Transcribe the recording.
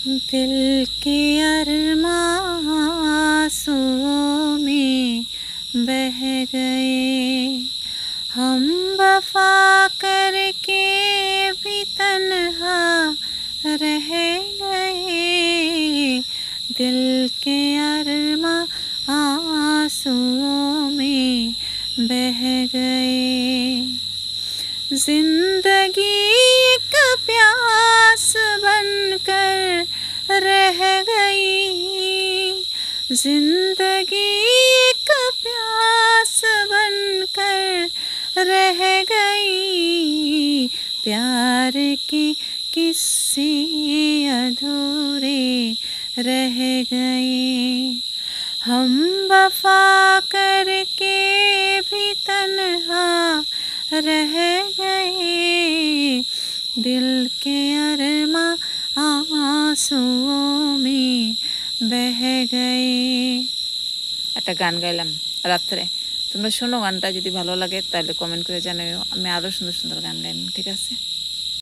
दिल के अरमां आंसुओं में बह गए, हम वफा करके भी तन्हा रह गए। दिल के अरमां आंसुओं में बह गए। जिंदगी एक प्यास बनकर रह गई, जिंदगी एक प्यास बनकर रह गई। प्यार के किस्से अधूरे रह गए, हम वफा करके भी तन्हा रह गए। दिल के अरमां आंसुओं में बह गए। একটা গান গাইলাম রাত্রে, তোমরা শোনো, গানটা যদি ভালো লাগে তাহলে কমেন্ট করে জানাও, আমি আরও সুন্দর সুন্দর গান গাইব, ঠিক আছে।